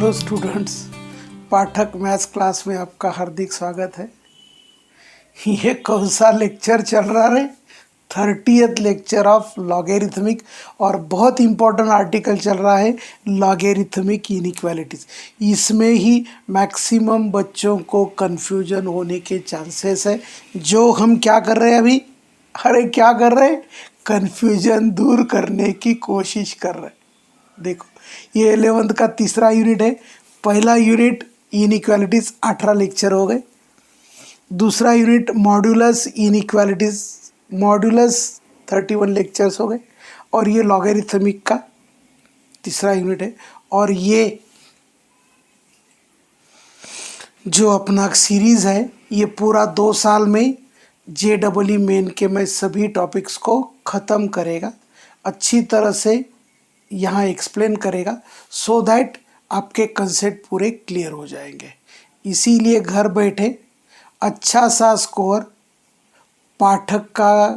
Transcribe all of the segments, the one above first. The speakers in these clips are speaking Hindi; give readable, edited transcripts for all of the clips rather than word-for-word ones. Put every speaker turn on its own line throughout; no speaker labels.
हेलो स्टूडेंट्स, पाठक मैथ्स क्लास में आपका हार्दिक स्वागत है। ये कौन सा लेक्चर चल रहा है? 30th लेक्चर ऑफ लॉगेरिथमिक, और बहुत इंपॉर्टेंट आर्टिकल चल रहा है लॉगेरिथमिक इनइक्वालिटीज़। इसमें ही मैक्सिमम बच्चों को कन्फ्यूजन होने के चांसेस है, जो हम क्या कर रहे हैं अभी? अरे क्या कर रहे हैं? कन्फ्यूजन दूर करने की कोशिश कर रहे हैं। देखो, ये 11th का तीसरा यूनिट है। पहला यूनिट इनइक्वालिटीज 18 लेक्चर हो गए। दूसरा unit modulus inequalities, modulus 31 lectures हो गए। और ये लॉगरिथमिक का तीसरा यूनिट है। और ये जो अपना सीरीज है, ये पूरा 2 साल में JEE मेन के में सभी टॉपिक्स को ख़त्म करेगा, अच्छी तरह से यहाँ एक्सप्लेन करेगा, सो दैट आपके कंसेप्ट पूरे क्लियर हो जाएंगे। इसीलिए घर बैठे अच्छा सा स्कोर पाठक का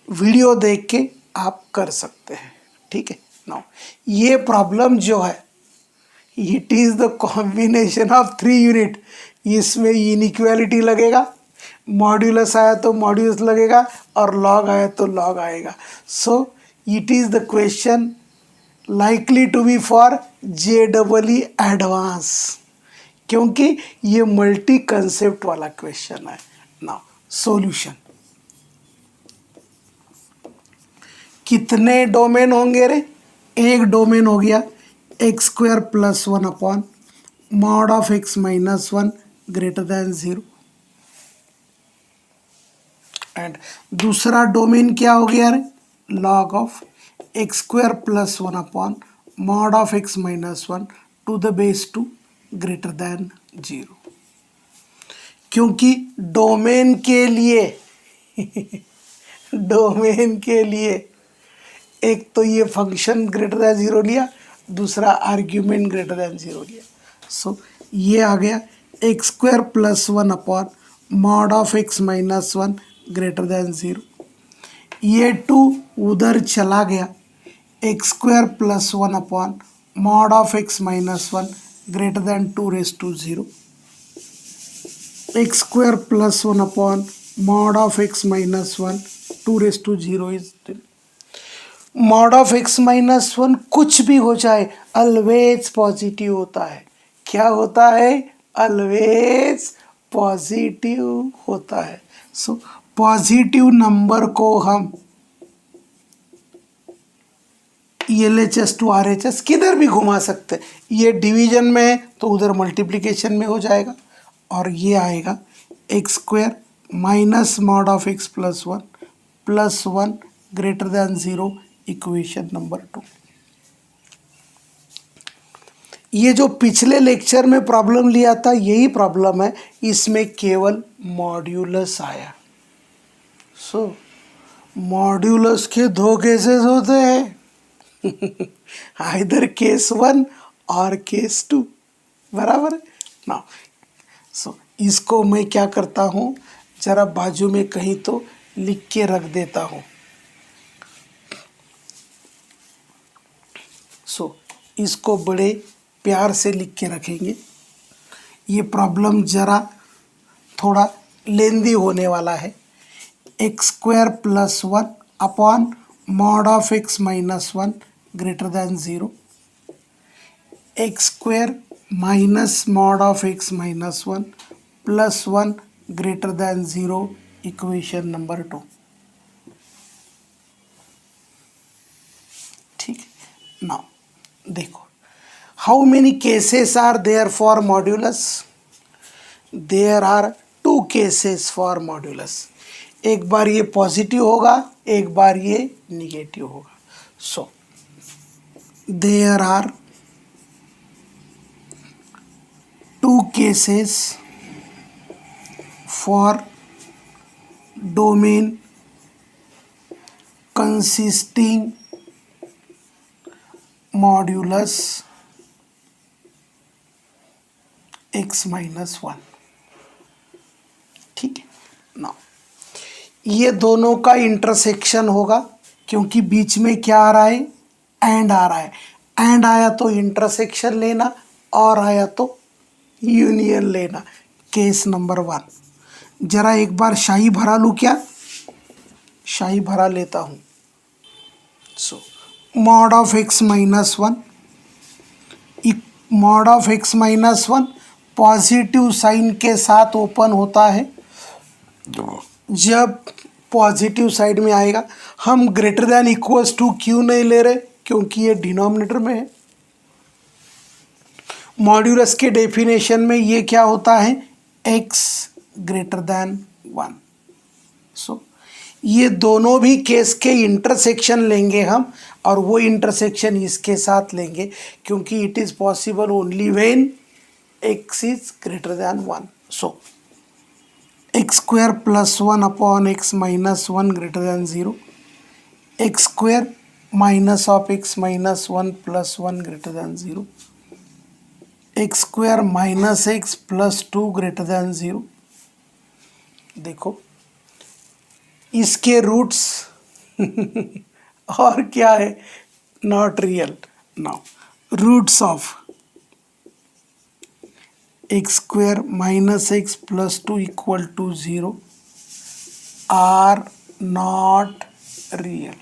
वीडियो देख के आप कर सकते हैं। ठीक है ना? ये प्रॉब्लम जो है, it is the combination of 3 unit. इसमें इनइक्वालिटी लगेगा, मॉड्यूलस आया तो मॉड्यूलस लगेगा, और लॉग आया तो लॉग आएगा। So it is the question likely to be for JEE advance, क्योंकि ये मल्टी कंसेप्ट वाला क्वेश्चन है। नाउ सॉल्यूशन, कितने डोमेन होंगे रे? एक डोमेन हो गया x² + 1 upon mod of x - 1 greater than 0, and दूसरा डोमेन क्या हो गया रे? Log of x² + 1 upon mod of x - 1 to the base 2 greater than 0। क्योंकि डोमेन के लिए डोमेन के लिए एक तो ये फंक्शन ग्रेटर दैन 0 लिया, दूसरा आर्ग्यूमेंट ग्रेटर दैन 0 लिया। सो ये आ गया x² + 1 upon mod of x - 1 greater than 0। ये 2 उधर चला गया, x² + 1 upon mod of x - 1 greater then 2⁻0। x² + 1 upon mod of x - 1 2⁻0 is mod of x - 1 कुछ भी हो जाए ऑलवेज पॉजिटिव होता है। क्या होता है? ऑलवेज पॉजिटिव होता है। सो पॉजिटिव नंबर को हम LHS टू RHS किधर भी घुमा सकते हैं। ये डिवीजन में है तो उधर मल्टीप्लिकेशन में हो जाएगा, और ये आएगा x² minus mod of x + 1 + 1 greater than 0, equation number 2। ये जो पिछले लेक्चर में प्रॉब्लम लिया था, यही प्रॉब्लम है, इसमें केवल मॉड्यूलस आया। सो मॉड्यूलस के 2 केसेस होते हैं, आइदर केस 1 और केस 2, बराबर है ना? सो इसको मैं क्या करता हूँ, जरा बाजू में कहीं तो लिख के रख देता हूँ। सो इसको बड़े प्यार से लिख के रखेंगे। ये प्रॉब्लम जरा थोड़ा लेंदी होने वाला है। x² + 1 upon mod of x - 1 greater than 0, x² minus mod of x - 1 + 1 greater than 0, equation number 2। ठीक है ना? देखो, how many cases are there for modulus? There are 2 cases for modulus. एक बार ये पॉजिटिव होगा, एक बार ये निगेटिव होगा। So there are 2 cases for domain consisting modulus x - 1। ठीक है ना? ये दोनों का इंटरसेक्शन होगा, क्योंकि बीच में क्या आ रहा है? एंड आ रहा है। एंड आया तो इंटरसेक्शन लेना, और आया तो यूनियन लेना। Case number 1। जरा एक बार शाही भरा लूँ क्या? शाही भरा लेता हूँ। So mod of x minus 1, mod of x minus 1 positive sign के साथ ओपन होता है। जब पॉजिटिव साइड में आएगा, हम ग्रेटर देन इक्वल्स टू क्यों नहीं ले रहे? क्योंकि ये डिनोमिनेटर में है। मॉड्यूलस के डेफिनेशन में ये क्या होता है? x greater than 1। सो ये दोनों भी केस के इंटरसेक्शन लेंगे हम, और वो इंटरसेक्शन इसके साथ लेंगे, क्योंकि it is possible only when x is greater than 1। So x square plus 1 upon x minus 1 greater than 0, x square minus of x minus 1 plus 1 greater than 0, x square minus x plus 2 greater than 0। देखो इसके रूट्स और क्या है? Not real. Now roots of x square minus x plus 2 equal to 0 are not real.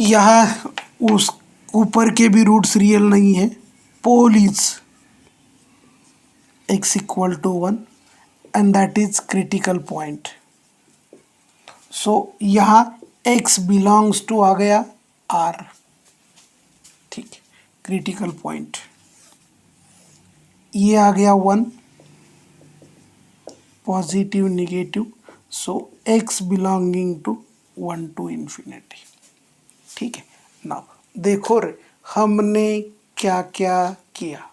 यहाँ उस ऊपर के भी रूट्स रियल नहीं है। Pole is x equal to 1 and that is critical point. So यहाँ x बिलोंग्स टू आ गया r। ठीक है, क्रिटिकल पॉइंट ये आ गया 1, positive negative. So x belonging to 1 to infinity. ठीक है, नाउ देखो रे हमने क्या क्या किया।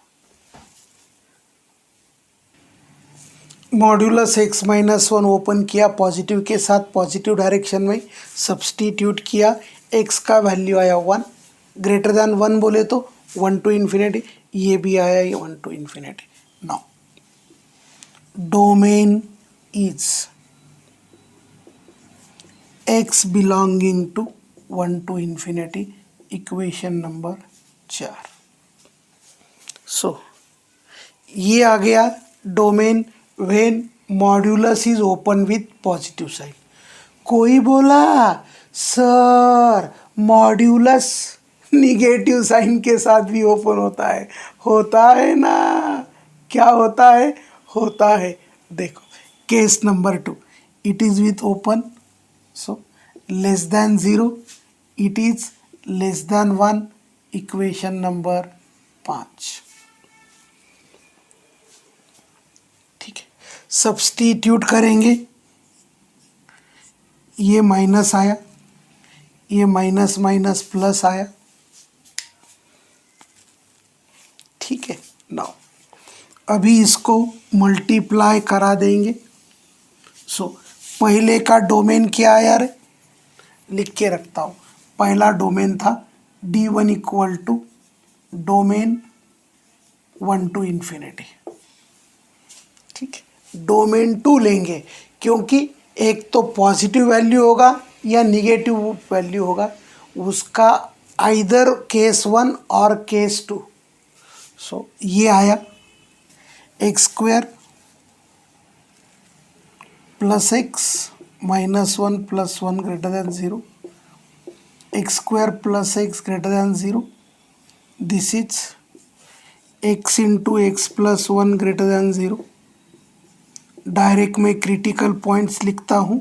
मॉड्यूलस x माइनस 1 ओपन किया, पॉजिटिव के साथ पॉजिटिव डायरेक्शन में सब्सटीट्यूट किया। x का वैल्यू आया 1, ग्रेटर देन 1 बोले तो 1 टू इन्फिनिटी, ये भी आया ये 1 to infinity. Now domain is x belonging to 1 to infinity, equation number 4। So ये आ गया domain when modulus is open with positive sign. कोई बोला सर मॉड्यूलस निगेटिव साइन के साथ भी ओपन होता है ना? क्या होता है? होता है। देखो case number 2, it is with open, so less than 0, it is less than 1, equation number 5। ठीक है, सब्स्टिट्यूट करेंगे। ये माइनस आया, ये माइनस माइनस प्लस आया। ठीक है, नाउ अभी इसको मल्टीप्लाई करा देंगे। सो पहले का डोमेन क्या आया रे? लिख के रखता हूँ। पहला डोमेन था d1 equal to domain 1 to infinity. ठीक है, डोमेन 2 लेंगे, क्योंकि एक तो पॉजिटिव वैल्यू होगा या निगेटिव वैल्यू होगा, उसका आइदर केस 1 और केस 2। सो ये आया x square plus x minus 1 plus 1 greater than 0, x square plus x greater than 0, this is x into x plus 1 greater than 0। Direct में क्रिटिकल पॉइंट्स लिखता हूँ,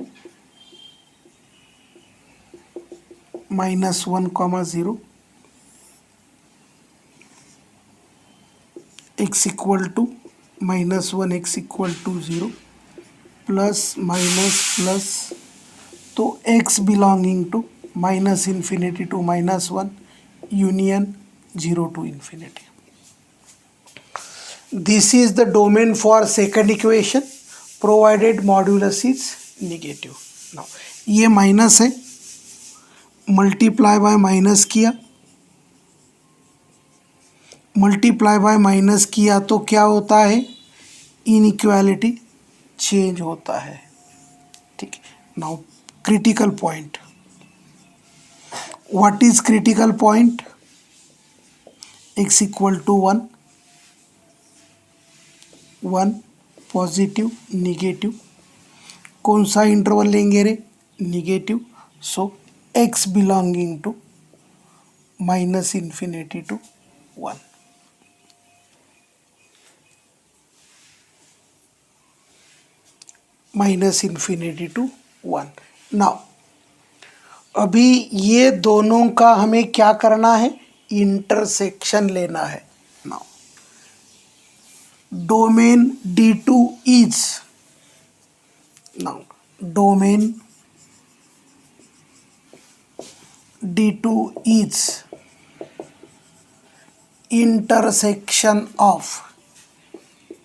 -1, 0, x equal to -1 x equal to 0, plus minus plus, तो x belonging to minus infinity to -1 union 0 to infinity. This is the domain for second equation provided modulus is negative. Now ये माइनस है, मल्टीप्लाई बाय माइनस किया, मल्टीप्लाई बाय माइनस किया तो क्या होता है? इनइक्वालिटी चेंज होता है। ठीक है, now critical point. What is critical point? x equal to 1, 1 positive negative, कौन सा इंटरवल लेंगे रे, negative, so x belonging to minus infinity to 1, minus infinity to 1। Now अभी ये दोनों का हमें क्या करना है, इंटरसेक्शन लेना है। Now domain D2 is, now domain D2 is intersection of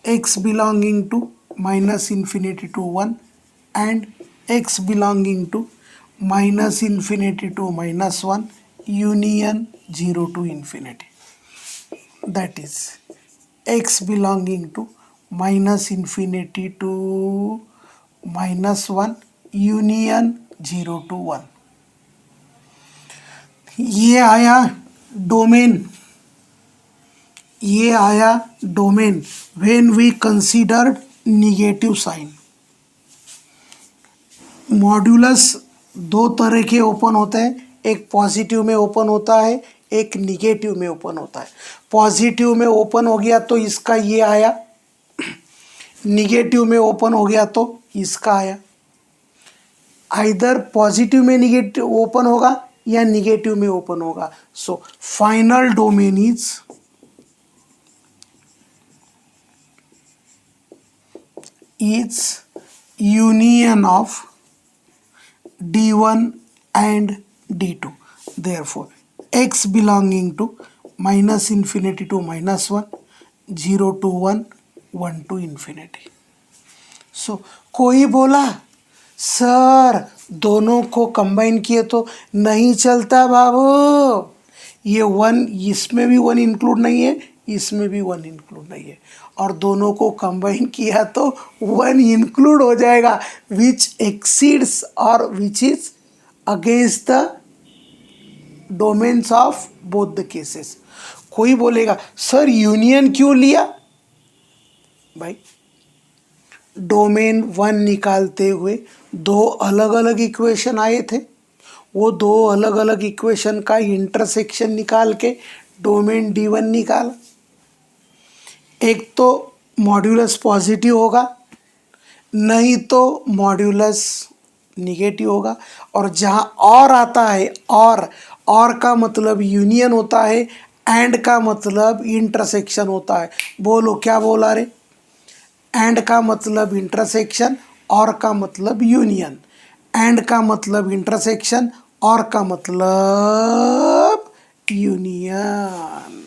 x belonging to minus infinity to 1 and x belonging to minus infinity to minus 1 union 0 to infinity. That is x belonging to minus infinity to minus 1 union 0 to 1. ये आया डोमेन, ये आया domain when we considered negative sign. Modulus दो तरह के ओपन होते हैं, एक पॉजिटिव में ओपन होता है, एक निगेटिव में ओपन होता है। पॉजिटिव में ओपन हो गया तो इसका ये आया, निगेटिव में ओपन हो गया तो इसका आया। आइदर पॉजिटिव में निगेटिव ओपन होगा या निगेटिव में ओपन होगा। So final domain is union of D1 and D2. Therefore, x belonging to minus infinity to minus 1, 0 to 1, 1 to infinity. So, कोई बोला सर दोनों को कंबाइन किए तो नहीं चलता बाबू, ये 1 इसमें भी 1 इंक्लूड नहीं है, इसमें भी 1 इंक्लूड नहीं है, और दोनों को कंबाइन किया तो 1 इंक्लूड हो जाएगा विच एक्सीड्स और which is against the domains of both the cases. कोई बोलेगा सर यूनियन क्यों लिया, भाई डोमेन 1 निकालते हुए दो अलग अलग इक्वेशन आए थे, वो दो अलग अलग इक्वेशन का इंटरसेक्शन निकाल के डोमेन D1 निकाला। एक तो मॉड्यूलस पॉजिटिव होगा, नहीं तो मॉड्यूलस निगेटिव होगा, और जहाँ और आता है और का मतलब यूनियन होता है, एंड का मतलब इंटरसेक्शन होता है। बोलो क्या बोला रे, एंड का मतलब इंटरसेक्शन, और का मतलब यूनियन, एंड का मतलब इंटरसेक्शन, और का मतलब यूनियन।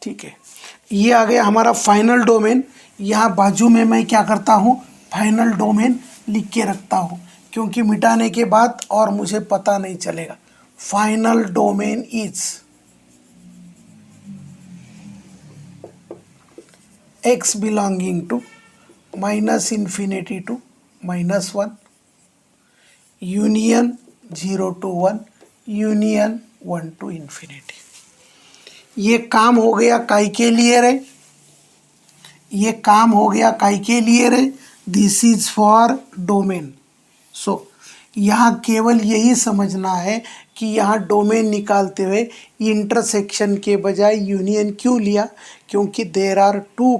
ठीक है, ये आ गया हमारा फाइनल डोमेन। यहाँ बाजू में मैं क्या करता हूँ, फाइनल डोमेन लिख के रखता हूँ, क्योंकि मिटाने के बाद और मुझे पता नहीं चलेगा। Final domain is x belonging to minus infinity to minus 1 union 0 to 1 union 1 to infinity। ये काम हो गया काई के लिए रे, ये काम हो गया काई के लिए रे, दिस इज फॉर डोमेन। सो यहाँ केवल यही समझना है कि यहाँ डोमेन निकालते हुए इंटरसेक्शन के बजाय यूनियन क्यों लिया, क्योंकि देर आर टू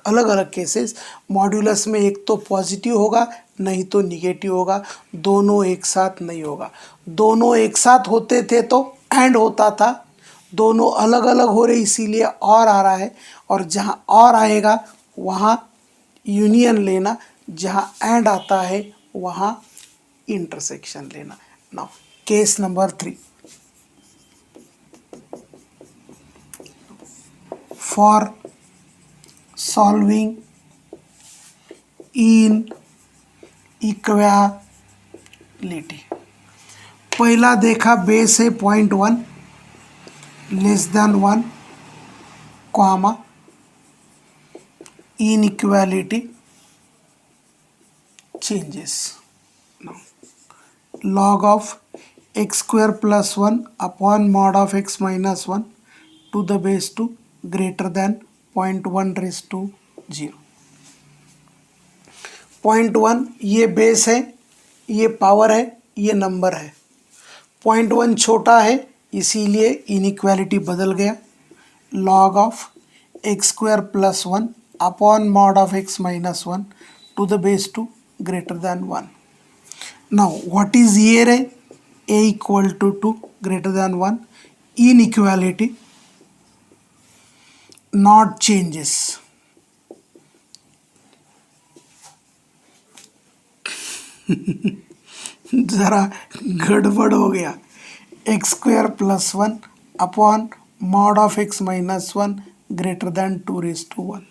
अलग अलग केसेस। मॉड्यूलस में एक तो पॉजिटिव होगा, नहीं तो निगेटिव होगा, दोनों एक साथ नहीं होगा। दोनों एक साथ होते थे तो एंड होता था, दोनों अलग अलग हो रहे इसीलिए और आ रहा है, और जहाँ और आएगा वहाँ यूनियन लेना, जहाँ एंड आता है वहाँ इंटरसेक्शन लेना। Now case number 3, for solving inequality. पहला देखा बेस है 0.1 less than 1 comma inequality changes. Now log of x square plus one upon mod of x minus one to the base two greater than 0.1 raise to 0। 0.1 ये बेस है, ये पावर है, ये नंबर है। 0.1 छोटा है इसीलिए इनइक्वालिटी बदल गया। Log of x square plus one upon mod of x minus one to the base two greater than 1। Now what is here है a equal to 2 greater than 1, inequality not changes. जरा गड़बड़ हो गया। X square plus one upon mod of x minus one greater than 2 raise to 1।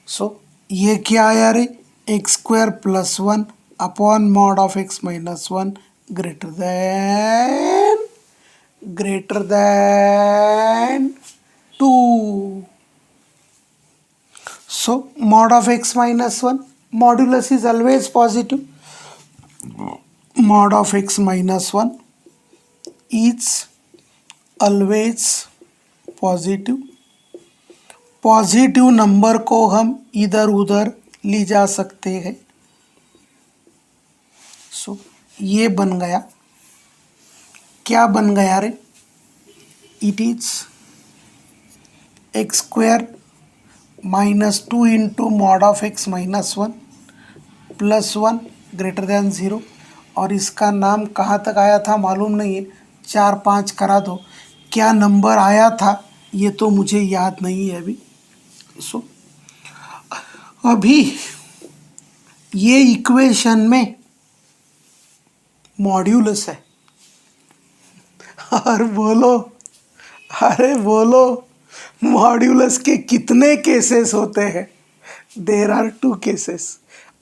So ये क्या आया रे, x square plus one upon mod of x minus one greater than 2। So mod of x minus 1, modulus is always positive. Mod of x minus 1 is always positive. Positive number को हम इधर उधर ले जा सकते हैं। सो ये बन गया, क्या बन गया रे, it is x square minus 2 into mod of x minus one plus one greater than 0। और इसका नाम कहाँ तक आया था मालूम नहीं है, 4-5 करा दो। क्या नंबर आया था ये तो मुझे याद नहीं है अभी। सो अभी ये इक्वेशन में मॉड्यूलस है। और बोलो, अरे बोलो, मॉड्यूलस के कितने केसेस होते हैं? There are 2 cases,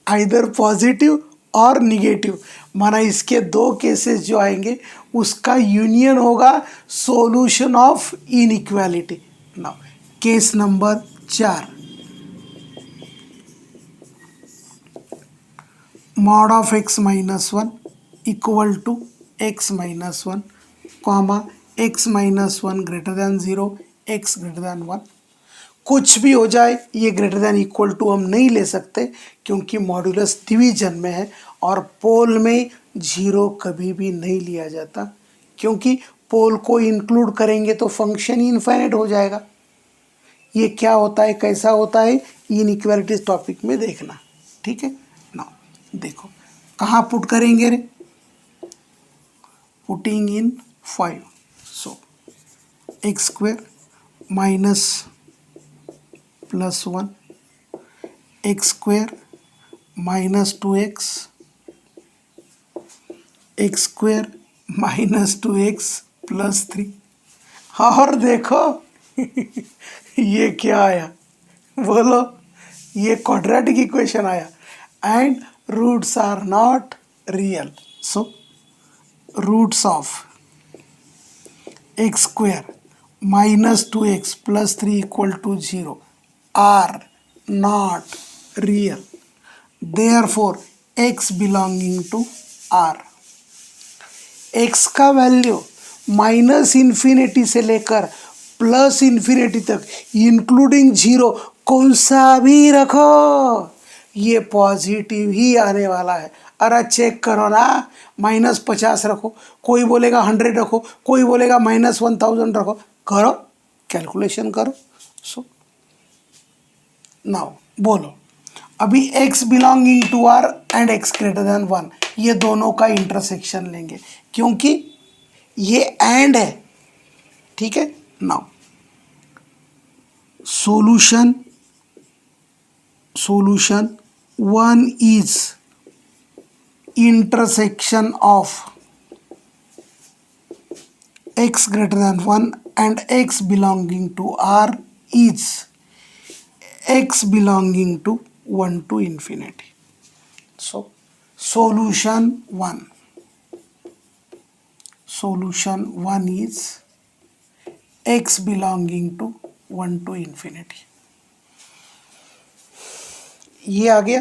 either positive और निगेटिव। माना इसके 2 केसेस जो आएंगे उसका यूनियन होगा solution of inequality. Now case number 4, mod of x minus one equal to x minus one comma x minus one greater than 0 x greater than 1। कुछ भी हो जाए ये ग्रेटर देन इक्वल टू हम नहीं ले सकते क्योंकि मॉड्यूलस डिवीजन में है और पोल में 0 कभी भी नहीं लिया जाता, क्योंकि पोल को इंक्लूड करेंगे तो फंक्शन ही इनफाइनाइट हो जाएगा। ये क्या होता है, कैसा होता है, इनइक्वालिटीज टॉपिक में देखना, ठीक है ना। देखो कहाँ पुट करेंगे रे, putting in 5। So x square minus plus one x square minus 2x x square minus 2x plus 3। और देखो ये क्या आया, बोलो, ये क्वाड्रेटिक इक्वेशन आया and roots are not real. So roots of x square minus 2x plus 3 equal to 0 are not real, therefore x belonging to r। x का वैल्यू माइनस इन्फिनिटी से लेकर प्लस इन्फिनिटी तक इंक्लूडिंग 0 कौन सा भी रखो ये पॉजिटिव ही आने वाला है। अरे चेक करो ना, -50 रखो, कोई बोलेगा 100 रखो, कोई बोलेगा -1000 रखो, करो कैलकुलेशन करो। सो नाउ बोलो, अभी x belonging to r and x greater than 1 ये दोनों का इंटरसेक्शन लेंगे क्योंकि ये एंड है, ठीक है। Now solution 1 is intersection of x greater than 1 and x belonging to r is x belonging to 1 to infinity. So solution 1 is x belonging to 1 to infinity। ये आ गया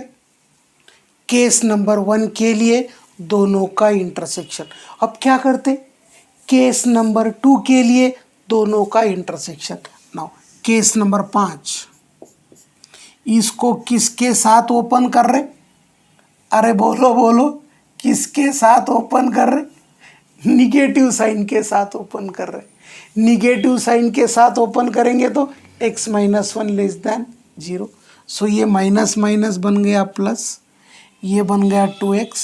केस नंबर 1 के लिए। दोनों का इंटरसेक्शन। अब क्या करते, केस नंबर 2 के लिए दोनों का इंटरसेक्शन। नाउ केस नंबर 5, इसको किसके साथ ओपन कर रहे, अरे बोलो बोलो, किसके साथ ओपन कर रहे, निगेटिव साइन के साथ ओपन कर रहे। निगेटिव साइन के साथ ओपन करेंगे तो x माइनस 1 लेस देन 0। सो ये माइनस माइनस बन गया प्लस, ये बन गया 2x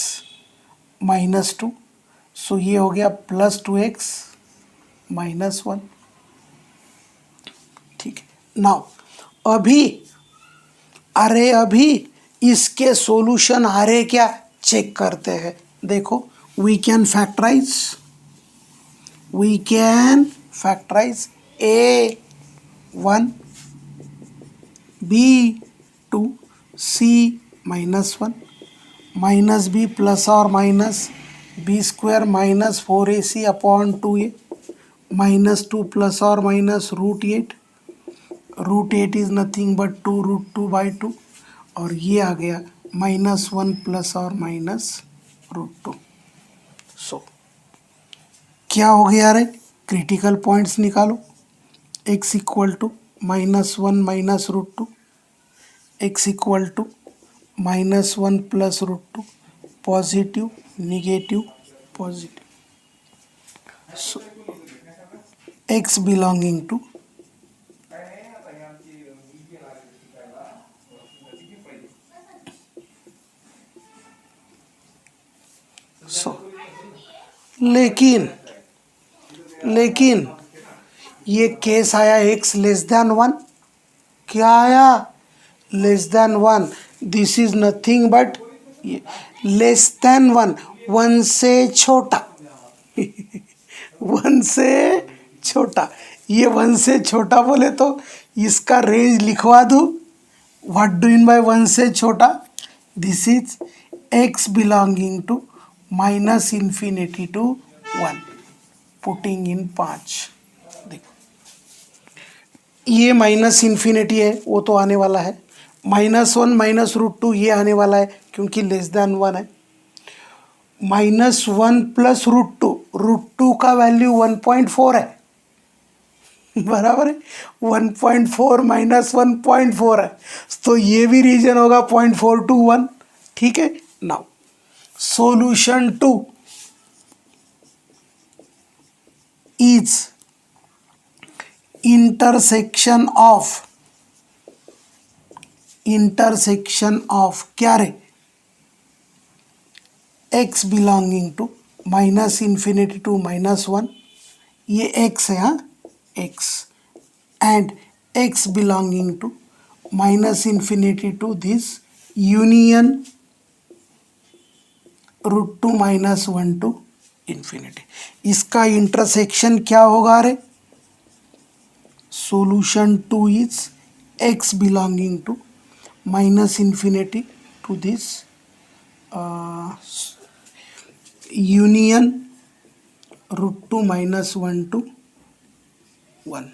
माइनस 2। सो ये हो गया प्लस 2x माइनस 1। ठीक है, नाउ अभी, अरे अभी इसके सॉल्यूशन आ रहे क्या चेक करते हैं। देखो, we can factorise, we can factorise a1 b2 c minus 1 minus b plus और minus b square minus 4ac upon 2a minus 2 plus और माइनस √8, √8 इज नथिंग बट 2√2/2, और ये आ गया माइनस 1 प्लस और माइनस √2। सो क्या हो गया रे, क्रिटिकल पॉइंट्स निकालो। x equal to minus 1 minus √2, x equal to minus 1 plus √2, positive negative positive. So x belonging to, so लेकिन लेकिन ये केस आया x लेस देन 1, क्या आया, less than 1। This is nothing but less than 1, 1 से छोटा 1 से छोटा। ये 1 से छोटा बोले तो इसका रेंज लिखवा दूँ, व्हाट डू इन बाय 1 से छोटा, this is x belonging to minus infinity to 1, putting in 5। देखो, ये माइनस इन्फिनिटी है, वो तो आने वाला है, -1 माइनस √2 ये आने वाला है क्योंकि लेस देन 1 है। -1 प्लस √2 का वैल्यू 1.4 है, बराबर है, 1.4 माइनस 1.4 है, तो ये भी रीजन होगा 0.4 to 1। ठीक है, now solution 2 is intersection of क्या रे, x belonging to minus infinity to minus 1, ये x है, हाँ x, and x belonging to minus infinity to this union √2 minus 1 to infinity. इसका इंटरसेक्शन क्या होगा रे, solution 2 is x belonging to minus infinity to this union √2 minus 1 to 1।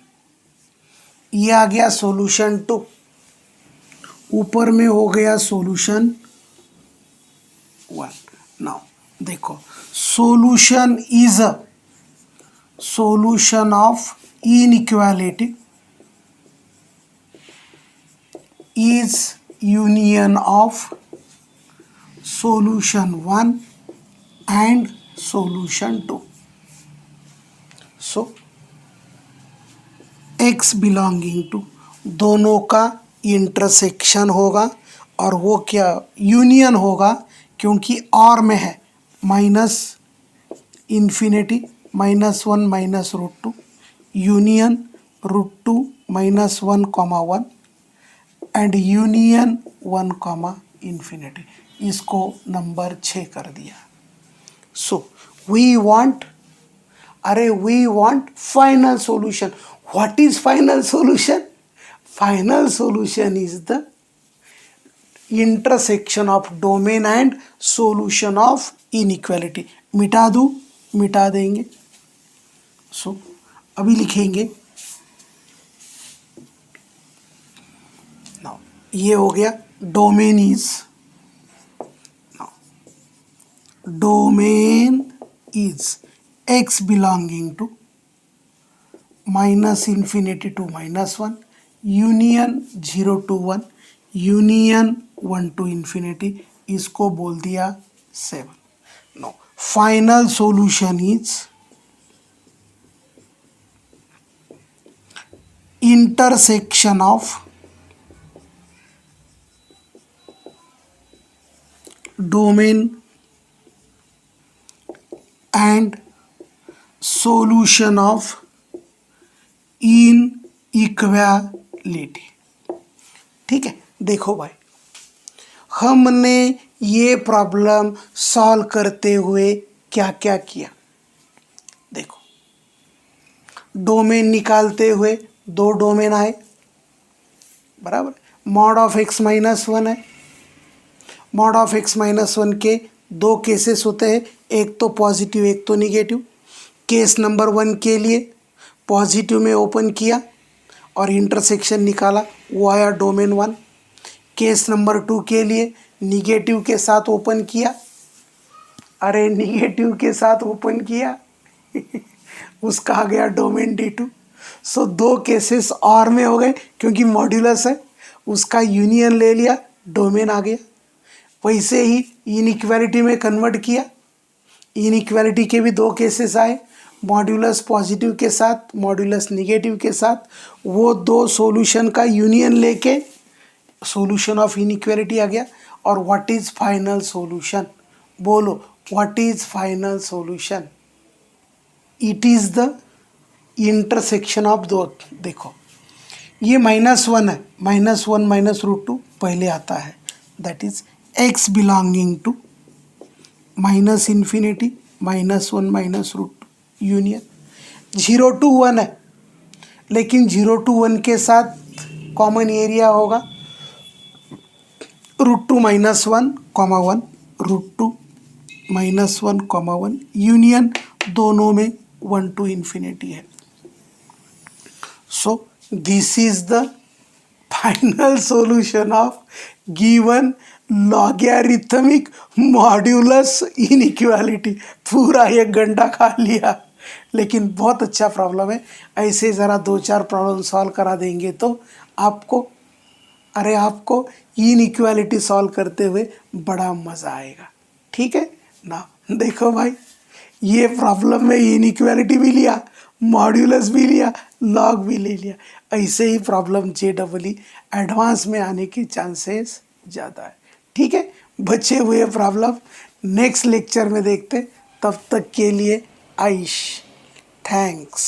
ये आ गया सॉल्यूशन 2, ऊपर में हो गया सॉल्यूशन 1। नाउ देखो, solution is a solution of inequality is union of solution 1 and solution 2। so x belonging to दोनों का इंटरसेक्शन होगा, और वो क्या यूनियन होगा, क्योंकि और में है minus infinity -1 minus √2 union √2 minus 1 comma 1 and union 1 comma infinity. इसको नंबर 6 कर दिया। सो वी वांट, अरे we want final solution. What is final solution, final solution is the intersection of domain and solution of inequality. मिटा दूँ, मिटा देंगे। सो अभी लिखेंगे, नाउ ये हो गया domain is, now domain is x belonging to minus infinity to -1, union 0 to 1, union 1 to इन्फिनिटी, इसको बोल दिया 7. No, final solution is intersection of domain and solution of inequality. ठीक है, देखो भाई, हमने ये प्रॉब्लम सॉल्व करते हुए क्या क्या किया. देखो, डोमेन निकालते हुए दो डोमेन आए, बराबर. मॉड ऑफ x -1 है. मॉड ऑफ x -1 के दो केसेस होते हैं, एक तो पॉजिटिव एक तो निगेटिव. केस नंबर 1 के लिए पॉजिटिव में ओपन किया और इंटरसेक्शन निकाला, वो आया डोमेन 1. केस नंबर 2 के लिए निगेटिव के साथ ओपन किया, अरे निगेटिव के साथ ओपन किया उसका आ गया डोमेन D2. सो दो केसेस और में हो गए, क्योंकि मॉड्यूलस है, उसका यूनियन ले लिया, डोमेन आ गया. वैसे ही इनइक्वालिटी में कन्वर्ट किया, इनइक्वालिटी के भी दो केसेस आए, मॉड्यूलस पॉजिटिव के साथ, मॉड्यूलस निगेटिव के साथ. वो दो सॉल्यूशन का यूनियन लेके सॉल्यूशन ऑफ इनइक्वालिटी आ गया. और व्हाट इज फाइनल सॉल्यूशन, बोलो what is final solution. It is the intersection of दो. देखो, ये -1 है, -1 -√2 पहले आता है, that is x belonging to minus infinity -1 -√2 union. 0 to 1 है, लेकिन 0 to 1 के साथ कॉमन एरिया होगा √2 -1, 1 √2 -1, 1 यूनियन दोनों में 1 to इन्फिनिटी है. So this is the final solution of given logarithmic modulus inequality. पूरा 1 घंटा खा लिया, लेकिन बहुत अच्छा प्रॉब्लम है. ऐसे ज़रा 2-4 प्रॉब्लम सॉल्व करा देंगे तो आपको इनइक्वालिटी सॉल्व करते हुए बड़ा मज़ा आएगा. ठीक है ना. देखो भाई, ये प्रॉब्लम में इनइक्वालिटी भी लिया, मॉड्यूलस भी लिया, लॉग भी ले लिया. ऐसे ही प्रॉब्लम JEE एडवांस में आने के चांसेस ज़्यादा है. ठीक है, बचे हुए प्रॉब्लम नेक्स्ट लेक्चर में देखते. तब तक के लिए आइश, थैंक्स.